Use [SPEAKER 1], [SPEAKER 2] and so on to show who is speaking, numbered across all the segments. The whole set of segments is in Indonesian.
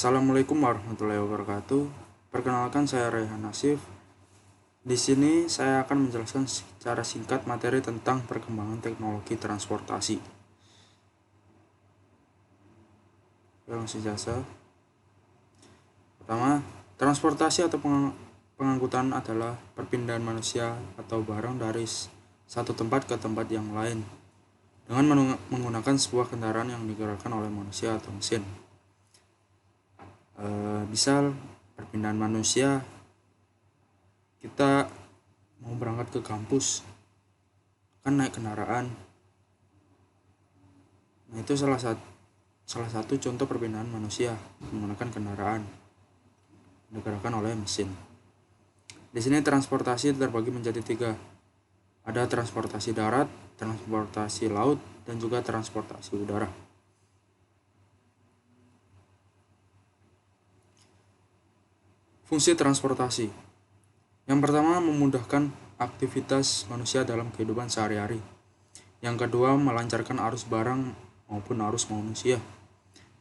[SPEAKER 1] Assalamualaikum warahmatullahi wabarakatuh. Perkenalkan, saya Raihan Nasif. Di sini saya akan menjelaskan secara singkat materi tentang perkembangan teknologi transportasi. Langsung jasa. Pertama, transportasi atau pengangkutan adalah perpindahan manusia atau barang dari satu tempat ke tempat yang lain dengan menggunakan sebuah kendaraan yang digerakkan oleh manusia atau mesin. Misal perpindahan manusia, kita mau berangkat ke kampus kan naik kendaraan. Nah, itu salah satu contoh perpindahan manusia menggunakan kendaraan digerakkan oleh mesin. Di sini transportasi terbagi menjadi 3. Ada transportasi darat, transportasi laut, dan juga transportasi udara. Fungsi transportasi. Yang pertama, memudahkan aktivitas manusia dalam kehidupan sehari-hari. Yang kedua, melancarkan arus barang maupun arus manusia.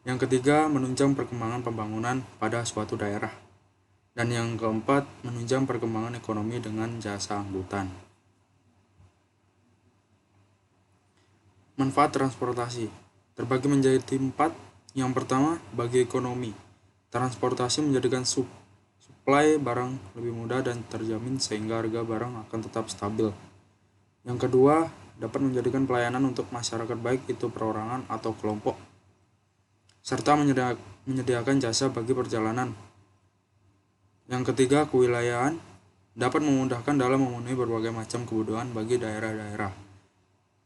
[SPEAKER 1] Yang ketiga, menunjang perkembangan pembangunan pada suatu daerah. Dan yang keempat, menunjang perkembangan ekonomi dengan jasa angkutan. Manfaat transportasi terbagi menjadi 4. Yang pertama, bagi ekonomi. Transportasi menjadikan supply barang lebih mudah dan terjamin sehingga harga barang akan tetap stabil. Yang kedua, dapat menjadikan pelayanan untuk masyarakat baik itu perorangan atau kelompok, serta menyediakan jasa bagi perjalanan. Yang ketiga, kewilayahan dapat memudahkan dalam memenuhi berbagai macam kebutuhan bagi daerah-daerah,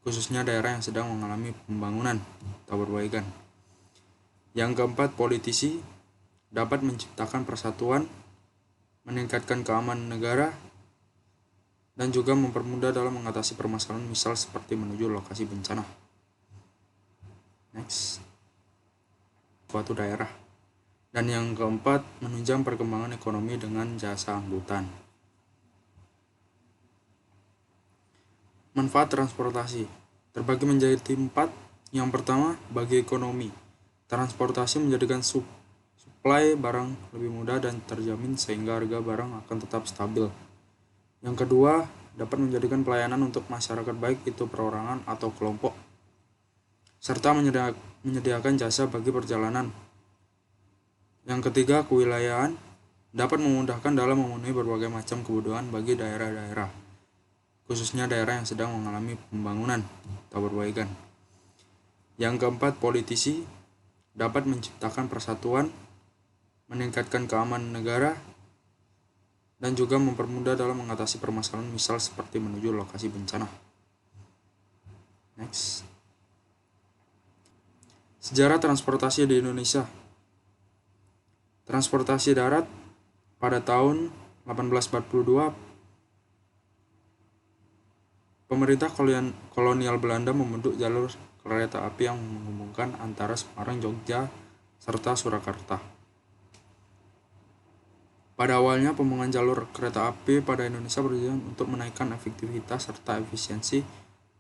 [SPEAKER 1] khususnya daerah yang sedang mengalami pembangunan atau perbaikan. Yang keempat, politisi dapat menciptakan persatuan, meningkatkan keamanan negara, dan juga mempermudah dalam mengatasi permasalahan misal seperti menuju lokasi bencana. Next, suatu daerah. Dan yang keempat, menunjang perkembangan ekonomi dengan jasa angkutan. Manfaat transportasi terbagi menjadi 4. Yang pertama, bagi ekonomi. Transportasi menjadikan supply barang lebih mudah dan terjamin sehingga harga barang akan tetap stabil. Yang kedua, dapat menjadikan pelayanan untuk masyarakat baik itu perorangan atau kelompok, serta menyediakan jasa bagi perjalanan. Yang ketiga, kewilayahan dapat memudahkan dalam memenuhi berbagai macam kebutuhan bagi daerah-daerah, khususnya daerah yang sedang mengalami pembangunan atau perbaikan. Yang keempat, politisi dapat menciptakan persatuan, meningkatkan keamanan negara, dan juga mempermudah dalam mengatasi permasalahan misal seperti menuju lokasi bencana. Next, sejarah transportasi di Indonesia. Transportasi darat pada tahun 1842, pemerintah kolonial Belanda membentuk jalur kereta api yang menghubungkan antara Semarang, Jogja, serta Surakarta. Pada awalnya, pembangunan jalur kereta api pada Indonesia bertujuan untuk menaikkan efektivitas serta efisiensi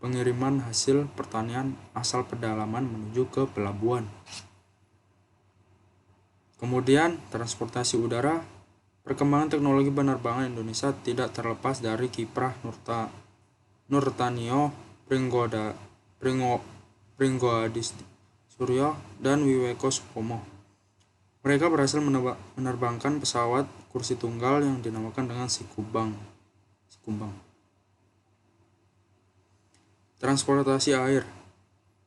[SPEAKER 1] pengiriman hasil pertanian asal pedalaman menuju ke pelabuhan. Kemudian, transportasi udara. Perkembangan teknologi penerbangan Indonesia tidak terlepas dari kiprah Nurtanio Pringgoadisturyo dan Wiweko Supomo. Mereka berhasil menerbangkan pesawat kursi tunggal yang dinamakan dengan Sikumbang. Transportasi air.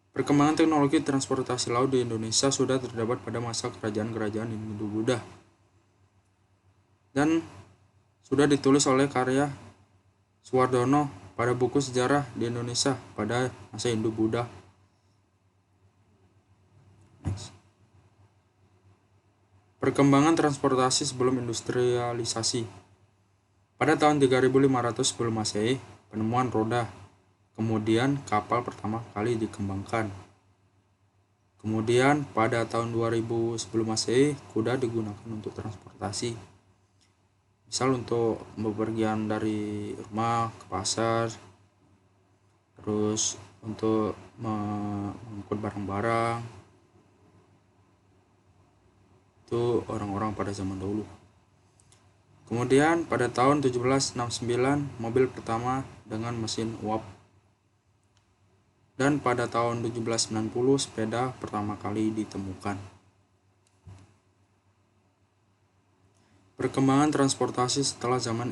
[SPEAKER 1] Perkembangan teknologi transportasi laut di Indonesia sudah terdapat pada masa kerajaan-kerajaan Hindu-Buddha dan sudah ditulis oleh karya Suwardono pada buku sejarah di Indonesia pada masa Hindu-Buddha. Perkembangan transportasi sebelum industrialisasi. Pada tahun 3500 sebelum Masehi, penemuan roda. Kemudian kapal pertama kali dikembangkan. Kemudian pada tahun 2000 sebelum Masehi, kuda digunakan untuk transportasi. Misal untuk bepergian dari rumah ke pasar, terus untuk mengangkut barang-barang. Itu orang-orang pada zaman dahulu. Kemudian pada tahun 1769 mobil pertama dengan mesin uap. Dan pada tahun 1790 sepeda pertama kali ditemukan. Perkembangan transportasi setelah zaman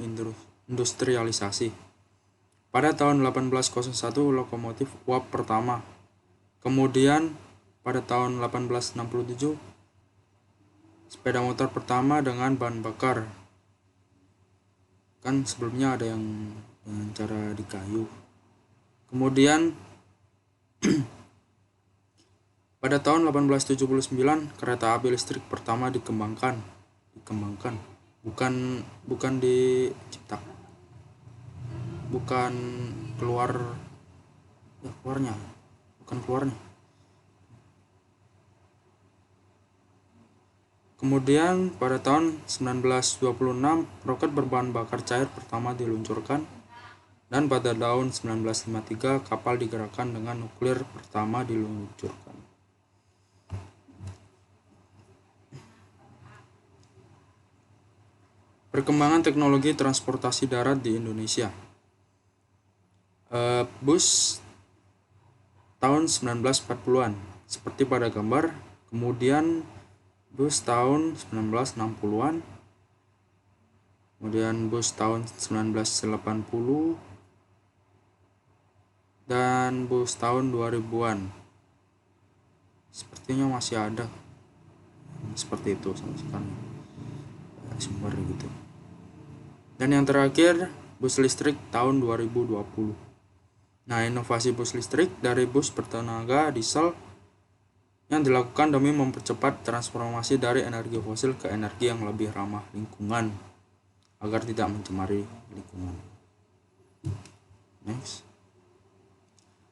[SPEAKER 1] industrialisasi. Pada tahun 1801 lokomotif uap pertama. Kemudian pada tahun 1867 sepeda motor pertama dengan bahan bakar. Kan sebelumnya ada yang dengan cara di kayu. Kemudian pada tahun 1879 kereta api listrik pertama dikembangkan. Bukan diciptakan. Bukan keluarnya. Kemudian pada tahun 1926 roket berbahan bakar cair pertama diluncurkan, dan pada tahun 1953 kapal digerakkan dengan nuklir pertama diluncurkan. Perkembangan teknologi transportasi darat di Indonesia. Bus tahun 1940-an seperti pada gambar. Kemudian bus tahun 1960-an. Kemudian bus tahun 1980 dan bus tahun 2000-an. Sepertinya masih ada seperti itu sampai sekarang. Sumber gitu. Dan yang terakhir, bus listrik tahun 2020. Nah, inovasi bus listrik dari bus bertenaga diesel yang dilakukan demi mempercepat transformasi dari energi fosil ke energi yang lebih ramah lingkungan agar tidak mencemari lingkungan. Next.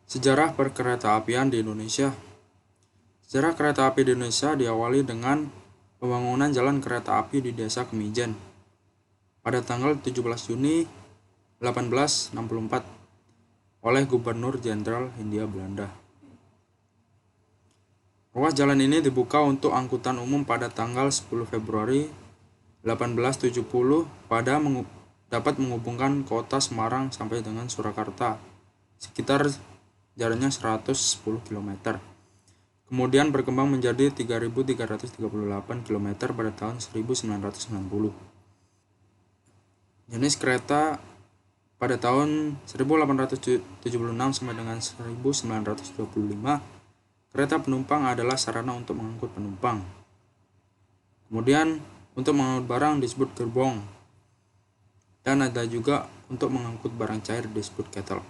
[SPEAKER 1] Sejarah perkeretaapian di Indonesia. Sejarah kereta api di Indonesia diawali dengan pembangunan jalan kereta api di Desa Kemijen pada tanggal 17 Juni 1864 oleh Gubernur Jenderal Hindia Belanda. Ruas jalan ini dibuka untuk angkutan umum pada tanggal 10 Februari 1870 dapat menghubungkan kota Semarang sampai dengan Surakarta, sekitar jaraknya 110 km. Kemudian berkembang menjadi 3.338 km pada tahun 1990. Jenis kereta pada tahun 1876 sampai dengan 1925, kereta penumpang adalah sarana untuk mengangkut penumpang. Kemudian untuk mengangkut barang disebut gerbong. Dan ada juga untuk mengangkut barang cair disebut kettle.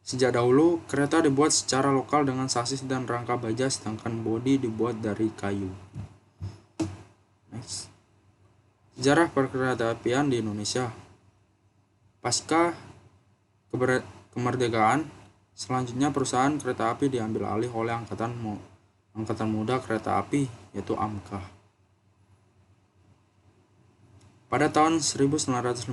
[SPEAKER 1] Sejak dahulu, kereta dibuat secara lokal dengan sasis dan rangka baja, sedangkan bodi dibuat dari kayu. Next. Sejarah perkeretaapian di Indonesia. Pasca kemerdekaan, selanjutnya perusahaan kereta api diambil alih oleh Angkatan Muda Kereta Api, yaitu AMKA. Pada tahun 1953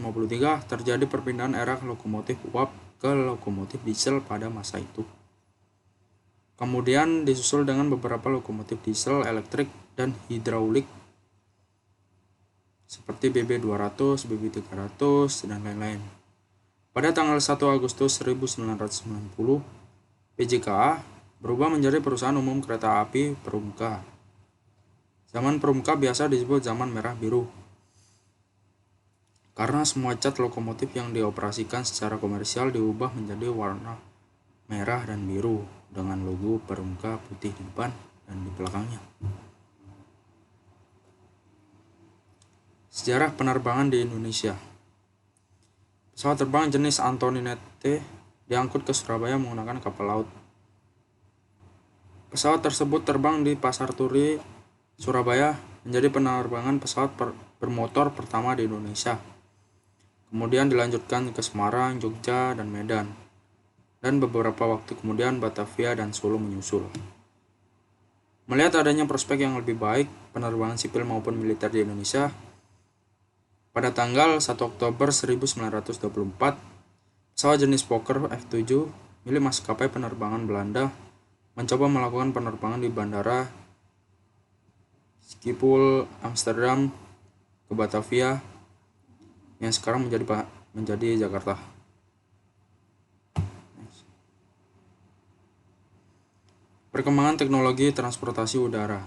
[SPEAKER 1] terjadi perpindahan era lokomotif uap ke lokomotif diesel pada masa itu. Kemudian disusul dengan beberapa lokomotif diesel, elektrik, dan hidraulik seperti BB200, BB300, dan lain-lain. Pada tanggal 1 Agustus 1990, PJKA berubah menjadi Perusahaan Umum Kereta Api Perumka. Zaman Perumka biasa disebut zaman merah biru, karena semua cat lokomotif yang dioperasikan secara komersial diubah menjadi warna merah dan biru dengan logo Perumka putih di depan dan di belakangnya. Sejarah penerbangan di Indonesia. Pesawat terbang jenis Antoinette diangkut ke Surabaya menggunakan kapal laut. Pesawat tersebut terbang di Pasar Turi, Surabaya, menjadi penerbangan pesawat bermotor pertama di Indonesia. Kemudian dilanjutkan ke Semarang, Jogja, dan Medan. Dan beberapa waktu kemudian Batavia dan Solo menyusul. Melihat adanya prospek yang lebih baik penerbangan sipil maupun militer di Indonesia, pada tanggal 1 Oktober 1924, pesawat jenis Fokker F-7 milik maskapai penerbangan Belanda mencoba melakukan penerbangan di Bandara Schiphol Amsterdam ke Batavia yang sekarang menjadi Jakarta. Perkembangan teknologi transportasi udara.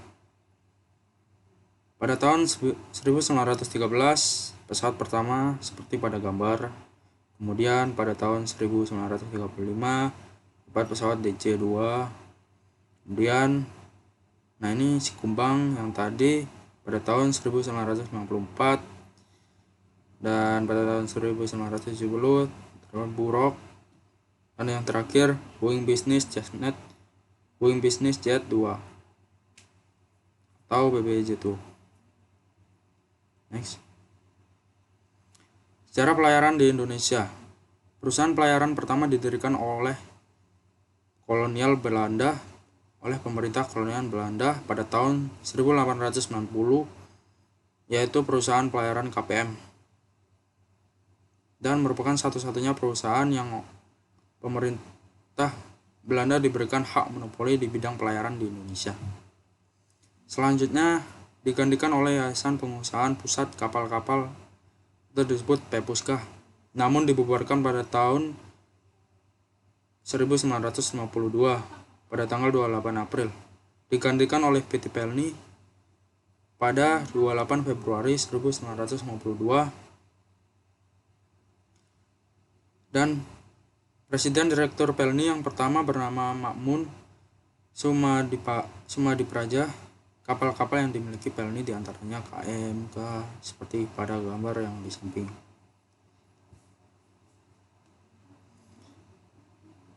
[SPEAKER 1] Pada tahun 1913, pesawat pertama seperti pada gambar. Kemudian pada tahun 1935, dapat pesawat DC-2. Kemudian, ini si kumbang yang tadi pada tahun 1994. Dan pada tahun 1970, terdapat Burok. Dan yang terakhir, Boeing Business Jet 2 atau BBJ2. Next. Sejarah pelayaran di Indonesia. Perusahaan pelayaran pertama didirikan oleh pemerintah kolonial Belanda pada tahun 1890, yaitu perusahaan pelayaran KPM, dan merupakan satu-satunya perusahaan yang pemerintah Belanda diberikan hak monopoli di bidang pelayaran di Indonesia. Selanjutnya digantikan oleh Yayasan Pengusahaan Pusat Kapal-Kapal atau disebut PEPUSKA, namun dibubarkan pada tahun 1952 pada tanggal 28 April. Digantikan oleh PT Pelni pada 28 Februari 1952, dan Presiden Direktur Pelni yang pertama bernama Makmun Sumadipraja. Kapal-kapal yang dimiliki Pelni diantaranya KM, seperti pada gambar yang di samping.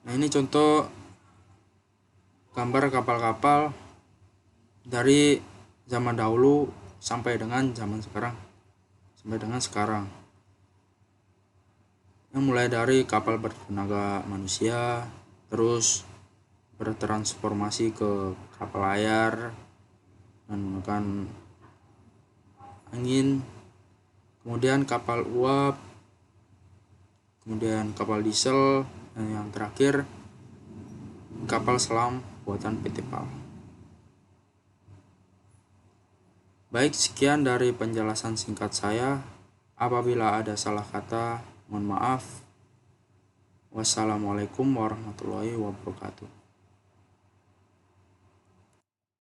[SPEAKER 1] Nah, ini contoh gambar kapal-kapal dari zaman dahulu sampai dengan sekarang. Yang mulai dari kapal bertenaga manusia, terus bertransformasi ke kapal layar dan menggunakan angin, kemudian kapal uap, kemudian kapal diesel, dan yang terakhir kapal selam buatan PT PAL. Baik, sekian dari penjelasan singkat saya. Apabila ada salah kata, mohon maaf. Wassalamualaikum warahmatullahi wabarakatuh.